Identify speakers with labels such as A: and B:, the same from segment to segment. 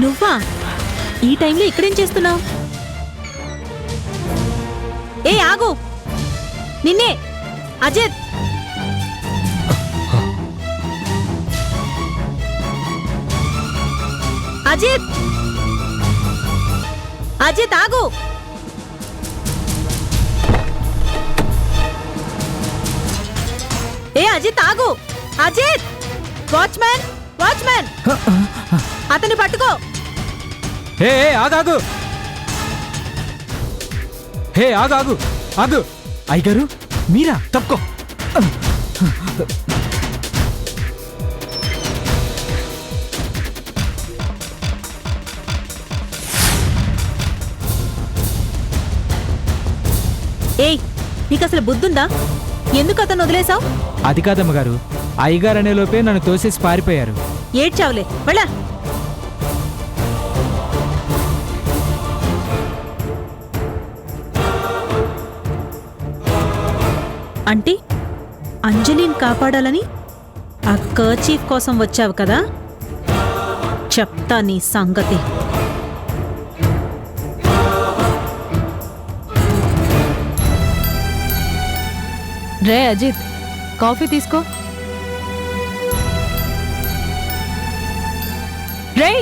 A: నువ్వా? ఈ టైంలో ఇక్కడేం చేస్తున్నావు? ఏ ఆగు, నిన్నే అజిత్. అజిత్, అజిత్ ఆగు. ఏ అజిత్ ఆగు. అజిత్, వాచ్మ్యాన్, వాచ్మ్యాన్, అతన్ని పట్టుకో.
B: హే ఆగాగు, హే ఆగాగు, ఆగు. అయ్యగారు మీరా? తప్పుకో.
A: ఏయ్, నీకు అసలు బుద్ధుందా? ఎందుకు అతను వదిలేసావు?
B: అది కాదమ్మగారు, అయ్యగారు అనే లోపే నన్ను తోసేసి పారిపోయారు.
A: ఏడ్చావులే, వెళ్ళా. అంటే అంజలిని కాపాడాలని ఆ కర్చీఫ్ కోసం వచ్చావు కదా? చెప్తా నీ సంగతి.
C: రే అజిత్, కాఫీ తీసుకో. రే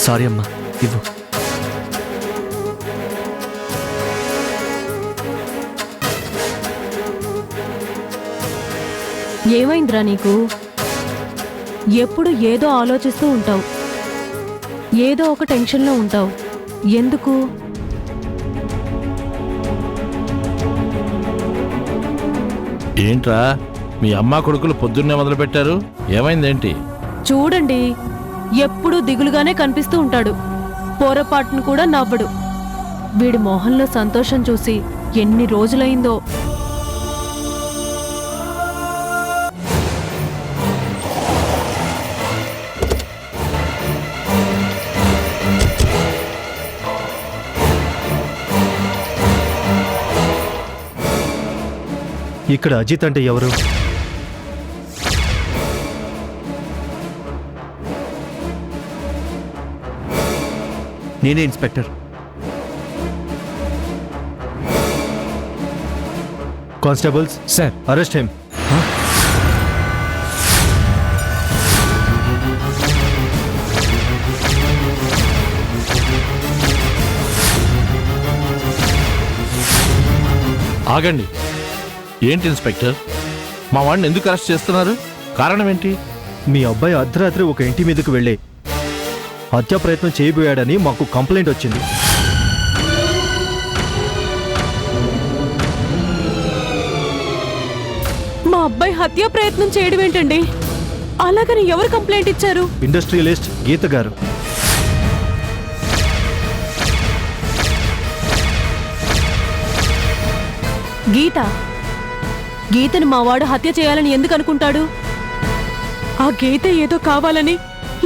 D: సారీ అమ్మా, ఇవ్వు.
C: ఏమైందిరా నీకు? ఎప్పుడు ఏదో ఆలోచిస్తూ ఉంటావు, ఏదో ఒక టెన్షన్లో ఉంటావు. ఎందుకు?
E: ఏంట్రా మీ అమ్మా కొడుకులు పొద్దున్నే మొదలుపెట్టారు? ఏమైందేంటి?
C: చూడండి, ఎప్పుడూ దిగులుగానే కనిపిస్తూ ఉంటాడు. పొరపాటును కూడా నవ్వడు. వీడి మొహంలో సంతోషం చూసి ఎన్ని రోజులైందో.
F: ఇక్కడ అజిత్ అంటే ఎవరు?
D: నేనే inspector.
F: Constables
B: sir.
F: Arrest him.
E: ఆగండి. ఏంటి ఇన్స్పెక్టర్, మా వాడిని ఎందుకు అరెస్ట్ చేస్తున్నారు? కారణం ఏంటి?
F: మీ అబ్బాయి అర్ధరాత్రి ఒక ఇంటి మీదకు వెళ్ళి హత్యా ప్రయత్నం చేయబోయాడని మాకు కంప్లైంట్ వచ్చింది.
C: మా అబ్బాయి హత్యా ప్రయత్నం చేయడం ఏంటండి? అలాగని ఎవరు కంప్లైంట్ ఇచ్చారు?
F: ఇండస్ట్రియలిస్ట్ గీత గారు.
C: గీత? గీతను మావాడు హత్య చేయాలని ఎందుకు అనుకుంటాడు? ఆ గీత ఏదో కావాలని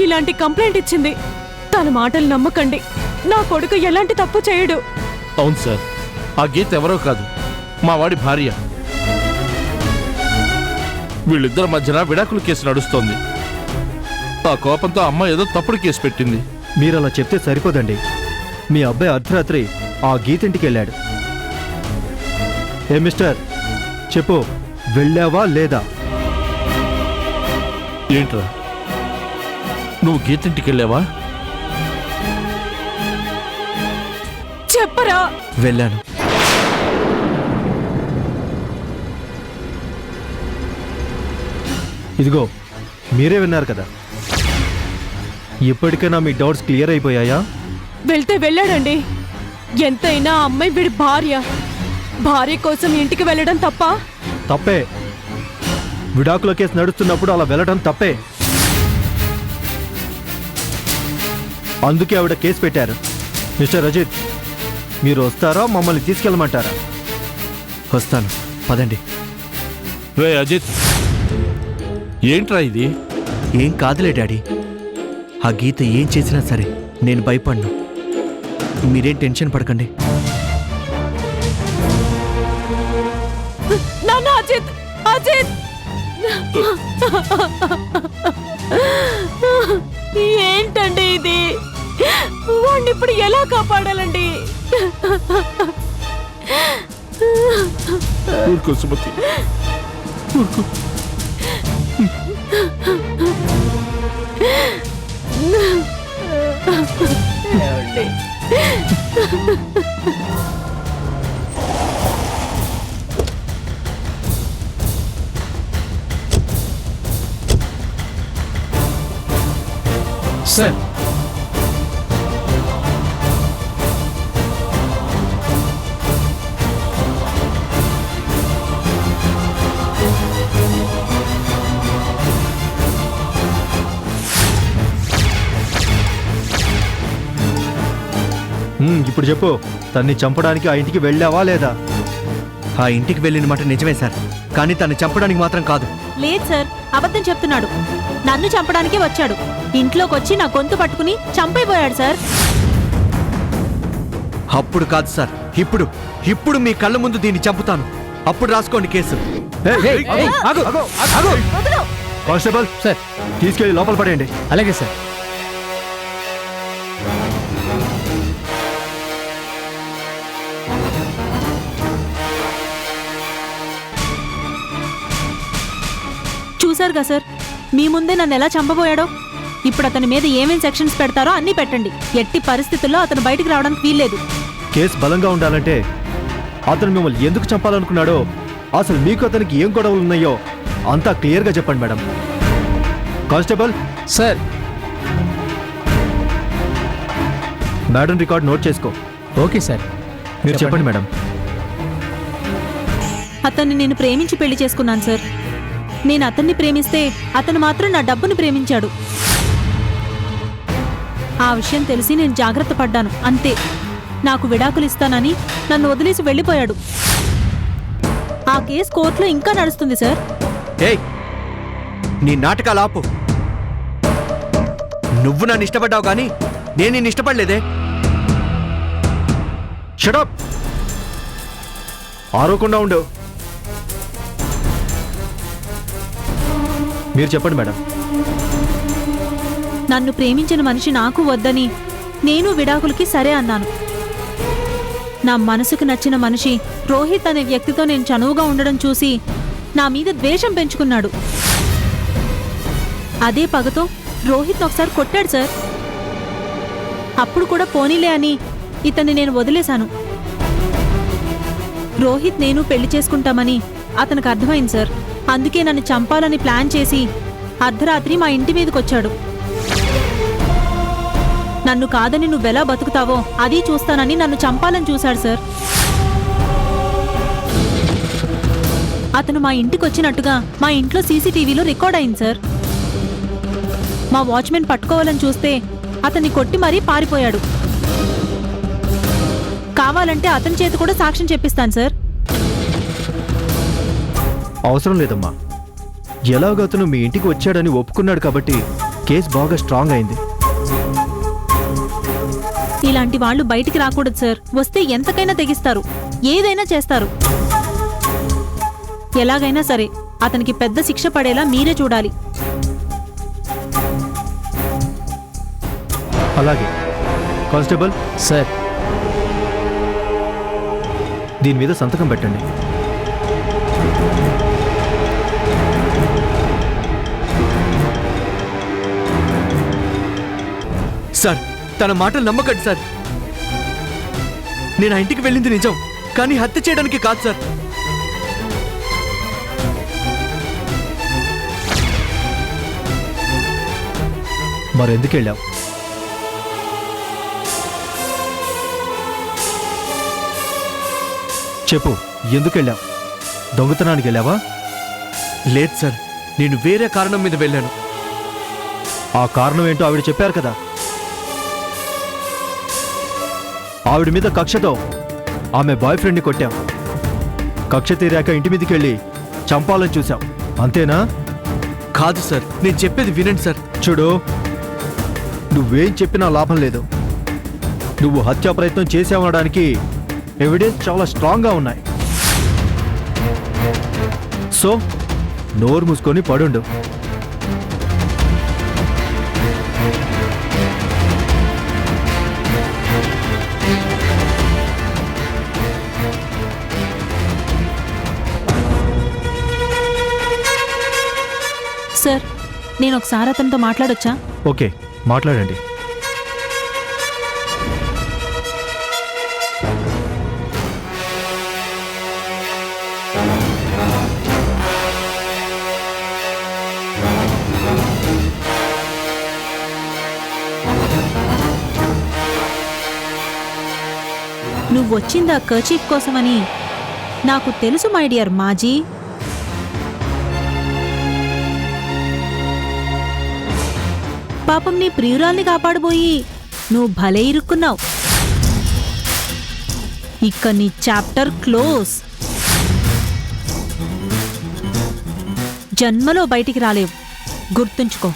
C: ఇలాంటి కంప్లైంట్ ఇచ్చింది. తన మాటలు నమ్మకండి. నా కొడుకు ఎలాంటి తప్పు చేయడు.
E: అవును సార్, ఆ గీత ఎవరో కాదు, మా వాడి భార్య. వీళ్ళిద్దరి మధ్యన విడాకుల కేసు నడుస్తోంది. ఆ కోపంతో అమ్మ ఏదో తప్పుడు కేసు పెట్టింది.
F: మీరు అలా చెప్తే సరిపోదండి. మీ అబ్బాయి అర్ధరాత్రి ఆ గీత ఇంటికి వెళ్ళాడు. ఏ మిస్టర్, చెప్పు, వెళ్ళావా లేదా?
E: ఏంట్రా, నువ్వు గీతింటికి వెళ్ళావా?
C: చెప్పరా?
D: వెళ్ళాను.
F: ఇదిగో, మీరే విన్నారు కదా. ఇప్పటికైనా మీ డౌట్స్ క్లియర్ అయిపోయాయా?
C: వెళ్తే వెళ్ళాడండి. ఎంతైనా ఆ అమ్మాయి వీడి భార్య. భార్య కోసం ఇంటికి వెళ్ళడం తప్ప?
F: తప్పే. విడాకుల కేసు నడుస్తున్నప్పుడు అలా వెళ్ళడం తప్పే. అందుకే ఆవిడ కేసు పెట్టారు. మిస్టర్ అజిత్, మీరు వస్తారా, మమ్మల్ని తీసుకెళ్ళమంటారా?
D: వస్తాను, పదండి.
E: రే అజిత్, ఏంట్రా ఇది?
D: ఏం కాదులే డాడీ. ఆ గీత ఏం చేసినా సరే నేను భయపడను. మీరేం టెన్షన్ పడకండి.
C: నాన్న, అజిత్, అజిత్! ఏంటండి ఇది? వాడిని ఇప్పుడు ఎలా కాపాడాలండి?
E: ఊరుకో సుమతి, ఊరుకో.
B: సార్
F: ఇప్పుడు చెప్పు, తన్ని చంపడానికి ఆ ఇంటికి వెళ్ళావా లేదా?
D: ఆ ఇంటికి వెళ్ళిన మాట నిజమే సార్, కానీ తను చంపడానికి మాత్రం కాదు.
A: లేదు సార్, అబద్ధం చెప్తున్నాడు. నన్ను చంపడానికే వచ్చాడు. ఇంట్లోకి వచ్చి నా గొంతు పట్టుకుని చంపైపోయాడు సార్.
D: అప్పుడు కాదు సార్, ఇప్పుడు ఇప్పుడు మీ కళ్ళ ముందు దీన్ని చంపుతాను. అప్పుడు రాసుకోండి కేసు.
B: ఆగు ఆగు.
A: వదలు.
F: కానిస్టేబుల్
B: సార్
F: తీసుకెళ్ళి లోపల పడేయండి.
B: అలాగే సార్.
A: చూశారుగా సార్, మీ ముందే నన్ను ఎలా చంపబోయాడో. ఇప్పుడు అతని మీద ఏమేం సెక్షన్స్ పెడతారో అన్నీ పెట్టండి. ఎట్టి పరిస్థితుల్లో అతను బయటికి రావడానికి వీల్లేదు.
F: కేసు బలంగా ఉండాలంటే అతను మిమ్మల్ని ఎందుకు చంపాలనుకున్నాడో, అసలు మీకు అతనికి ఏం గొడవలు ఉన్నాయో అంతా క్లియర్గా చెప్పండి madam. Constable
B: sir
F: madam record note చేసుకో.
B: Okay sir.
F: మీరు చెప్పండి మేడం.
A: అతన్ని నేను ప్రేమించి పెళ్లి చేసుకున్నాను సార్. నేను అతన్ని ప్రేమిస్తే అతను మాత్రం నా డబ్బును ప్రేమించాడు. ఆ విషయం తెలిసి నేను జాగ్రత్త పడ్డాను, అంతే. నాకు విడాకులు ఇస్తానని నన్ను వదిలేసి వెళ్ళిపోయాడు. ఆ కేసు కోర్టులో ఇంకా నడుస్తుంది సార్.
D: ఏయ్, నీ నాటకాలు ఆపు. నువ్వు నన్ను ఇష్టపడ్డావు కానీ నేను నిన్ను ఇష్టపడలేదే.
F: షటప్, ఆరోకుండా ఉండు. మీరు చెప్పండి మేడం.
A: నన్ను ప్రేమించిన మనిషి నాకు వద్దని నేను విడాకులకి సరే అన్నాను. నా మనసుకు నచ్చిన మనిషి రోహిత్ అనే వ్యక్తితో నేను చనువుగా ఉండడం చూసి నా మీద ద్వేషం పెంచుకున్నాడు. అదే పగతో రోహిత్ ఒకసారి కొట్టాడు సార్. అప్పుడు కూడా పోనీలే అని ఇతన్ని నేను వదిలేశాను. రోహిత్ నేను పెళ్లి చేసుకుంటామని అతనికి అర్థమైంది సార్. అందుకే నన్ను చంపాలని ప్లాన్ చేసి అర్ధరాత్రి మా ఇంటి మీదకొచ్చాడు. నన్ను కాదని నువ్వెలా బతుకుతావో అది చూస్తానని నన్ను చంపాలని చూశాడు సార్. అతను మా ఇంటికి వచ్చినట్టుగా మా ఇంట్లో సీసీటీవీలో రికార్డ్ అయింది సార్. మా వాచ్మెన్ పట్టుకోవాలని చూస్తే అతన్ని కొట్టి మరీ పారిపోయాడు. కావాలంటే అతని చేతి కూడా సాక్ష్యం చెప్పిస్తాను సార్.
F: అవసరం లేదమ్మా. ఎలాగో అతను మీ ఇంటికి వచ్చాడని ఒప్పుకున్నాడు కాబట్టి కేసు బాగా స్ట్రాంగ్ అయింది.
A: ఇలాంటి వాళ్ళు బయటికి రాకూడదు సార్. వస్తే ఎంతకైనా తెగిస్తారు, ఏదైనా చేస్తారు. ఎలాగైనా సరే అతనికి పెద్ద శిక్ష పడేలా మీరే చూడాలి.
F: అలాగే. కానిస్టేబుల్
B: సార్
F: దీని మీద సంతకం పెట్టండి.
D: సార్, తన మాటలు నమ్మకండి సార్. నేను ఆ ఇంటికి వెళ్ళింది నిజం, కానీ హత్య చేయడానికి కాదు సార్.
F: మరెందుకు వెళ్ళావు? చెప్పు, ఎందుకు వెళ్ళావు? దొంగతనానికి వెళ్ళావా?
D: లేదు సార్, నేను వేరే కారణం మీద వెళ్ళాను.
F: ఆ కారణం ఏంటో ఆవిడ చెప్పారు కదా. ఆవిడ మీద కక్షతో ఆమె బాయ్ ఫ్రెండ్ని కొట్టాం. కక్ష తీరాక ఇంటి మీదకి వెళ్ళి చంపాలని చూశాం, అంతేనా?
D: కాదు సార్, నేను చెప్పేది వినండి సార్.
F: చూడు, నువ్వేం చెప్పినా లాభం లేదు. నువ్వు హత్యా ప్రయత్నం చేసావనడానికి ఎవిడెన్స్ చాలా స్ట్రాంగ్గా ఉన్నాయి. సో నోరు మూసుకొని పడుండు.
A: సార్, నేను ఒకసారి అతనితో మాట్లాడొచ్చా?
F: ఓకే, మాట్లాడండి.
A: నువ్వు వచ్చిందా కర్చీఫ్ కోసమని నాకు తెలుసు మై డియర్ మాజీ. పాపం నీ ప్రియురాల్ని కాపాడబోయి నువ్వు భలే ఇరుక్కున్నావు. ఇక నీ చాప్టర్ క్లోజ్. జన్మలో బయటికి రాలేవు, గుర్తుంచుకో.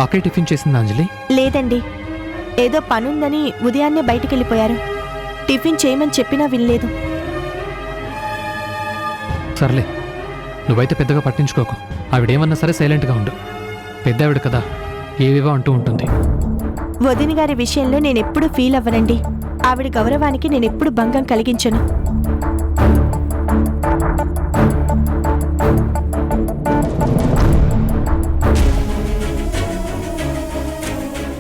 B: అక్కే టిఫిన్ చేసింది అంజలి?
G: లేదండి, ఏదో పనుందని ఉదయాన్నే బయటికెళ్ళిపోయారు. టిఫిన్ చేయమని చెప్పినా వినలేదు.
B: సర్లే, నువ్వైతే పెద్దగా పట్టించుకోకు. ఆవిడేమన్నా సరే సైలెంట్గా ఉండు. పెద్ద ఆవిడ కదా, ఏవేవో అంటూ ఉంటుంది.
G: వదిన గారి విషయంలో నేనెప్పుడు ఫీల్ అవ్వనండి. ఆవిడ గౌరవానికి నేనెప్పుడు భంగం కలిగించను.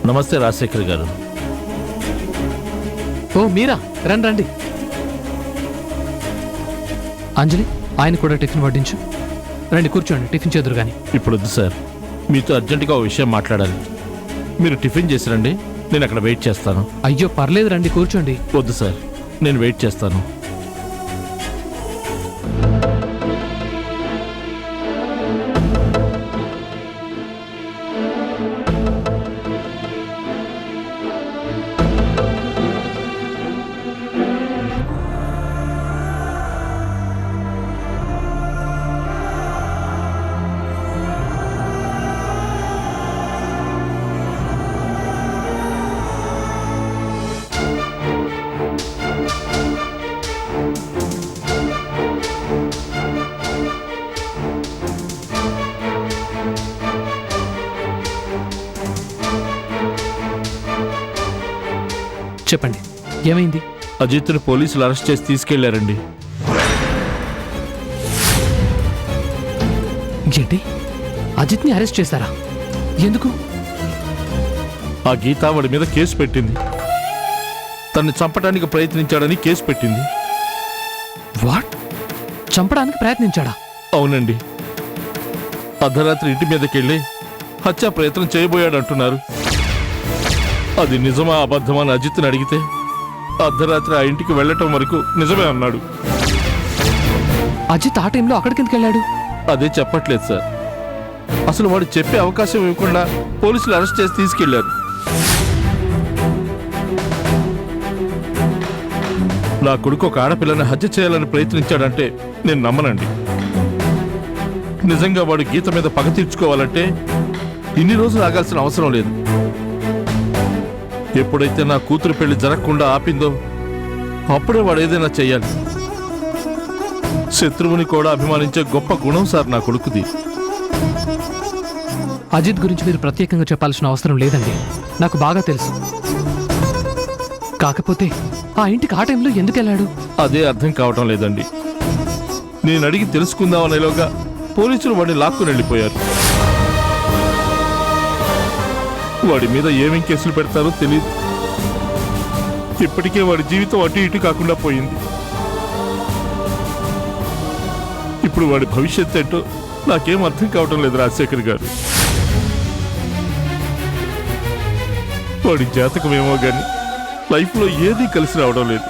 E: నమస్తే రాజశేఖర్ గారు.
B: ఓ మీరా, రండి రండి. అంజలి, ఆయన కూడా టిఫిన్ వడ్డించు. రండి కూర్చోండి, టిఫిన్ చేదురు కానీ.
E: ఇప్పుడు వద్దు సార్, మీతో అర్జెంటుగా ఓ విషయం మాట్లాడాలి. మీరు టిఫిన్ చేసి రండి, నేను అక్కడ వెయిట్ చేస్తాను.
B: అయ్యో పర్లేదు, రండి కూర్చోండి.
E: వద్దు సార్, నేను వెయిట్ చేస్తాను.
B: చెప్పండి, ఏమైంది?
E: అజిత్ను పోలీసులు అరెస్ట్ చేసి తీసుకెళ్లారండి.
B: ఏంటి, అజిత్ని అరెస్ట్ చేశారా? ఎందుకు?
E: ఆ గీత వాడి మీద కేసు పెట్టింది. తన్ని చంపడానికి ప్రయత్నించాడని కేసు పెట్టింది.
B: వాట్? చంపడానికి ప్రయత్నించాడా?
E: అవునండి. అర్ధరాత్రి ఇంటి మీదకెళ్ళి హత్యా ప్రయత్నం చేయబోయాడంటున్నారు. అది నిజమా అబద్ధమా అని అజిత్ని అడిగితే అర్ధరాత్రి ఆ ఇంటికి వెళ్ళటం వరకు నిజమే అన్నాడు.
B: అజిత్ ఆ టైంలో అక్కడికి ఎందుకు వెళ్ళాడు?
E: అదే చెప్పట్లేదు సార్. అసలు వాడు చెప్పే అవకాశం ఇవ్వకుండా పోలీసులు అరెస్ట్ చేసి తీసుకెళ్లారు. నా కొడుకు ఒక ఆడపిల్లని హత్య చేయాలని ప్రయత్నించాడంటే నేను నమ్మనండి. నిజంగా వాడు గీత మీద పగ తీర్చుకోవాలంటే ఇన్ని రోజులు ఆగాల్సిన అవసరం లేదు. ఎప్పుడైతే నా కూతురు పెళ్లి జరగకుండా ఆపిందో అప్పుడే వాడు ఏదైనా చెయ్యాలి. శత్రువుని కూడా అభిమానించే గొప్ప గుణం సార్ నా కొడుకుది.
B: అజిత్ గురించి మీరు ప్రత్యేకంగా చెప్పాల్సిన అవసరం లేదండి, నాకు బాగా తెలుసు. కాకపోతే ఆ ఇంటికి ఆ టైంలో ఎందుకు వెళ్ళాడు?
E: అదే అర్థం కావటం లేదండి. నేను అడిగి తెలుసుకుందామనేలోగా పోలీసులు వాడిని లాక్కుని వెళ్ళిపోయారు. వాడి మీద ఏమేం కేసులు పెడతారో తెలియదు. ఇప్పటికే వాడి జీవితం అటు ఇటు కాకుండా పోయింది. ఇప్పుడు వాడి భవిష్యత్ ఏంటో నాకేం అర్థం కావటం లేదు రాజశేఖర్ గారు. వాడి జాతకం ఏమో గాని లైఫ్లో ఏదీ కలిసి రావడం లేదు.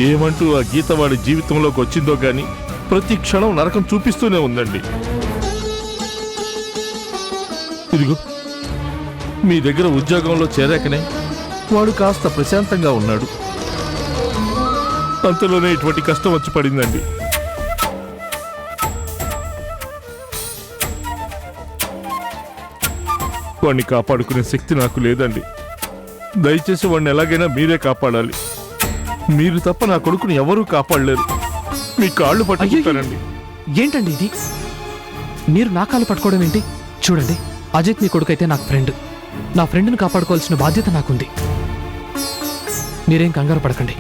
E: ఏమంటూ ఆ గీత వాడి జీవితంలోకి వచ్చిందో గాని ప్రతి క్షణం నరకం చూపిస్తూనే ఉందండి. ఇదిగో మీ దగ్గర ఉద్యోగంలో చేరాకనే వాడు కాస్త ప్రశాంతంగా ఉన్నాడు. అంతలోనే ఇటువంటి కష్టం వచ్చి పడిందండి. వాడిని కాపాడుకునే శక్తి నాకు లేదండి. దయచేసి వాడిని ఎలాగైనా మీరే కాపాడాలి. మీరు తప్ప నా కొడుకుని ఎవరూ కాపాడలేరు. మీ కాళ్ళు పట్టుకుంటానండి.
B: ఏంటండి ఇది? మీరు నా కాళ్ళు పట్టుకోవడం ఏంటి? చూడండి, అజిత్ నీ కొడుకైతే నాకు ఫ్రెండ్. నా ఫ్రెండ్ని కాపాడుకోవాల్సిన బాధ్యత నాకుంది. మీరేం కంగారు పడకండి,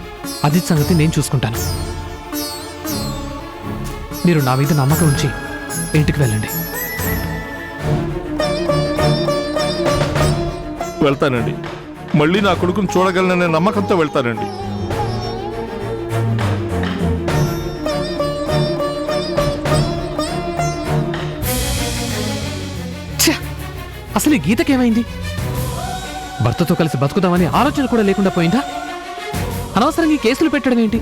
B: అజిత్ సంగతి నేను చూసుకుంటాను. మీరు నా మీద నమ్మకం ఉంచి ఇంటికి వెళ్ళండి.
E: వెళ్తానండి. మళ్ళీ నా కొడుకుని చూడగలననే నమ్మకంతో వెళ్తానండి.
B: అసలు ఈ గీతకేమైంది? భర్తతో కలిసి బతుకుదామని ఆలోచన కూడా లేకుండా పోయిందా? అనవసరంగా ఈ కేసులు పెట్టడం ఏంటి?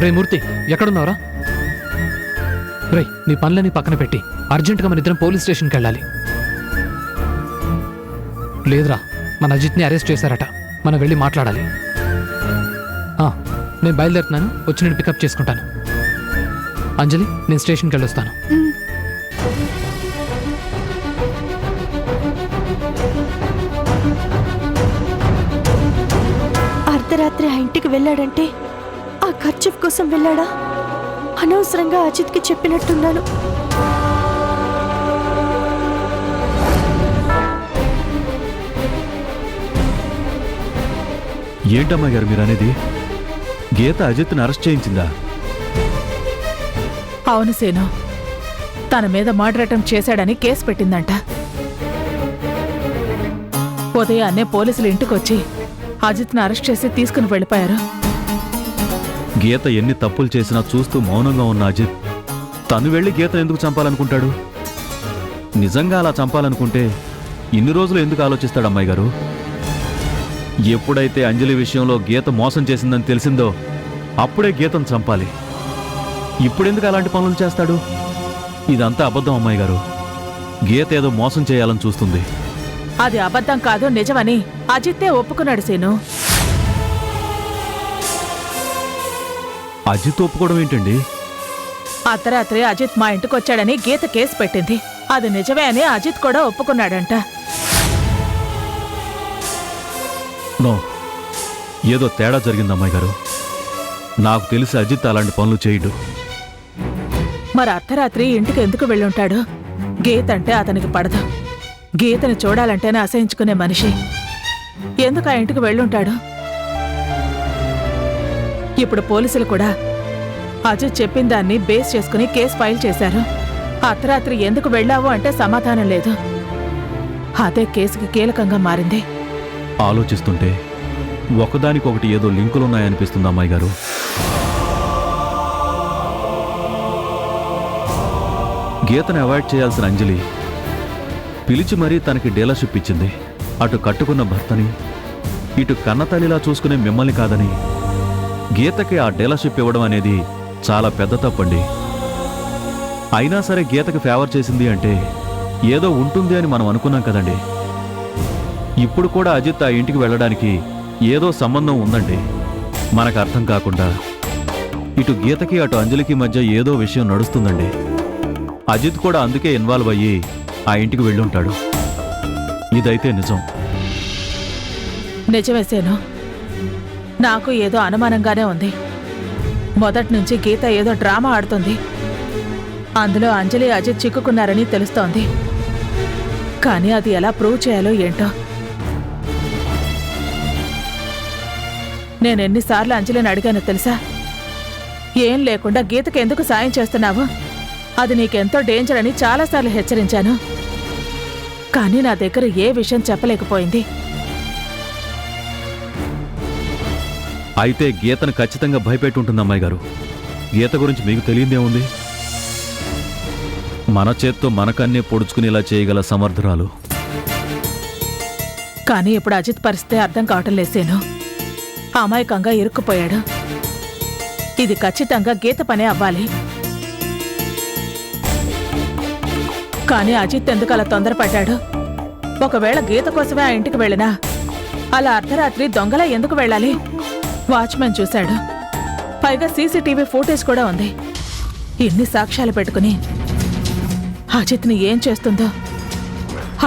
B: రే మూర్తి, ఎక్కడున్నావురా? రే, నీ పనులని పక్కన పెట్టి అర్జెంటుగా మన ఇద్దరం పోలీస్ స్టేషన్కి వెళ్ళాలి. లేదురా, మన అజిత్ని అరెస్ట్ చేశారట. మనం వెళ్ళి మాట్లాడాలి. నేను బయలుదేరుతున్నాను, వచ్చి నేను పికప్ చేసుకుంటాను. అంజలి, నేను స్టేషన్కి వెళ్ళొస్తాను.
G: అర్ధరాత్రి ఆ ఇంటికి వెళ్ళాడంటే ఆ ఖర్చు కోసం వెళ్ళాడా? అనవసరంగా అజిత్కి చెప్పినట్టున్నాను.
F: ఏంటమ్మా గారు మీరు అనేది? గీత అజిత్ని అరెస్ట్ చేయించిందా?
C: అవును సేను, తన మీద మర్డర్ అటెంప్ట్ చేశాడని కేసు పెట్టిందంట. ఉదయాన్నే పోలీసులు ఇంటికొచ్చి అజిత్ని అరెస్ట్ చేసి తీసుకుని వెళ్ళిపోయారు.
F: గీత ఎన్ని తప్పులు చేసినా చూస్తూ మౌనంగా ఉన్న అజిత్ తను వెళ్ళి గీతను ఎందుకు చంపాలనుకుంటాడు? నిజంగా అలా చంపాలనుకుంటే ఇన్ని రోజులు ఎందుకు ఆలోచిస్తాడు అమ్మాయి గారు? ఎప్పుడైతే అంజలి విషయంలో గీత మోసం చేసిందని తెలిసిందో అప్పుడే గీతను చంపాలి. ఇప్పుడెందుకు అలాంటి పనులు చేస్తాడు? ఇదంతా అబద్ధం అమ్మాయి గారు. గీత ఏదో మోసం చేయాలని చూస్తుంది.
C: అది అబద్ధం కాదు, నిజమని అజిత్తే ఒప్పుకున్నాడు సేను.
F: అజిత్ ఒప్పుకోవడం ఏంటండి?
C: అర్ధరాత్రి అజిత్ మా ఇంటికొచ్చాడని గీత కేసు పెట్టింది. అది నిజమే అని అజిత్ కూడా ఒప్పుకున్నాడంట.
F: నో, ఏదో తేడా జరిగింది అమ్మాయి గారు. నాకు తెలిసి అజిత్ అలాంటి పనులు చేయడు.
C: మరి అర్ధరాత్రి ఇంటికి ఎందుకు వెళ్ళుంటాడు? గీత అంటే అతనికి పడదు. గీతని చూడాలంటేనే అసహించుకునే మనిషి. ఎందుకు ఆ ఇంటికి వెళ్ళుంటాడు? ఇప్పుడు పోలీసులు కూడా అజిత్ చెప్పిన దాన్ని బేస్ చేసుకుని కేసు ఫైల్ చేశారు. అర్ధరాత్రి ఎందుకు వెళ్ళావు అంటే సమాధానం లేదు. అదే కేసుకి కీలకంగా మారింది.
F: ఆలోచిస్తుంటే ఒకదానికొకటి ఏదో లింకులున్నాయనిపిస్తుంది అమ్మాయి గారు. గీతను అవాయిడ్ చేయాల్సిన అంజలి పిలిచి మరీ తనకి డీలర్షిప్ ఇచ్చింది. అటు కట్టుకున్న భర్తని, ఇటు కన్నతల్లిలా చూసుకునే మిమ్మల్ని కాదని గీతకి ఆ డీలర్షిప్ ఇవ్వడం అనేది చాలా పెద్ద తప్పండి. అయినా సరే గీతకి ఫేవర్ చేసింది అంటే ఏదో ఉంటుంది అని మనం అనుకున్నాం కదండి. ఇప్పుడు కూడా అజిత్ ఆ ఇంటికి వెళ్ళడానికి ఏదో సంబంధం ఉందండి. మనకు అర్థం కాకుండా ఇటు గీతకి అటు అంజలికి మధ్య ఏదో విషయం నడుస్తుందండి. అజిత్ కూడా అందుకే ఇన్వాల్వ్ అయ్యి ఆ ఇంటికి వెళ్ళుంటాడు. ఇదైతే నిజం.
C: నిజమేసేను, నాకు ఏదో అనుమానంగానే ఉంది. మొదటి నుంచి గీత ఏదో డ్రామా ఆడుతుంది. అందులో అంజలి అజిత్ చిక్కుకున్నారని తెలుస్తోంది. కానీ అది ఎలా ప్రూవ్ చేయాలో ఏంటో. నేనెన్నిసార్లు అంజలిని అడిగానో తెలుసా? ఏం లేకుండా గీతకి ఎందుకు సాయం చేస్తున్నావు? అది నీకెంతో డేంజర్ అని చాలాసార్లు హెచ్చరించాను. కానీ నా దగ్గర ఏ విషయం చెప్పలేకపోయింది.
F: అయితే గీతను ఖచ్చితంగా భయపెట్టి ఉంటుంది అమ్మాయి గారు. గీత గురించి మీకు తెలియదేముంది? మన చేత్తో మనకన్నే పొడుచుకునేలా చేయగల సమర్థురాలు.
C: కానీ ఇప్పుడు అజిత్ పరిస్థితి అర్థం కావటం లేసేను. అమాయకంగా ఇరుక్కుపోయాడు. ఇది ఖచ్చితంగా గీత పనే అవ్వాలి. కానీ అజిత్ ఎందుకు అలా తొందరపడ్డాడు? ఒకవేళ గీత కోసమే ఆ ఇంటికి వెళ్ళినా అలా అర్ధరాత్రి దొంగలా ఎందుకు వెళ్ళాలి? వాచ్మెన్ చూశాడు.
H: పైగా సీసీటీవీ ఫుటేజ్ కూడా ఉంది. ఇన్ని సాక్ష్యాలు పెట్టుకుని అజిత్ని ఏం చేస్తుందో,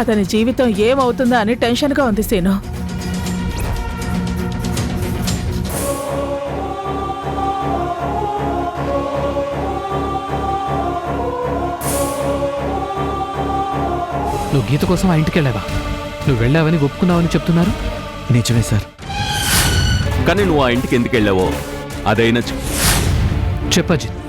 H: అతని జీవితం ఏమవుతుందో అని టెన్షన్గా ఉంది సీను.
B: నువ్వు గీత కోసం ఆ ఇంటికి వెళ్ళావా? నువ్వు వెళ్ళావని ఒప్పుకున్నావని చెప్తున్నారు.
D: నిజమే సార్.
F: కానీ నువ్వు ఆ ఇంటికి ఎందుకు వెళ్ళావో అదైనా
B: చెప్పు అజిత్.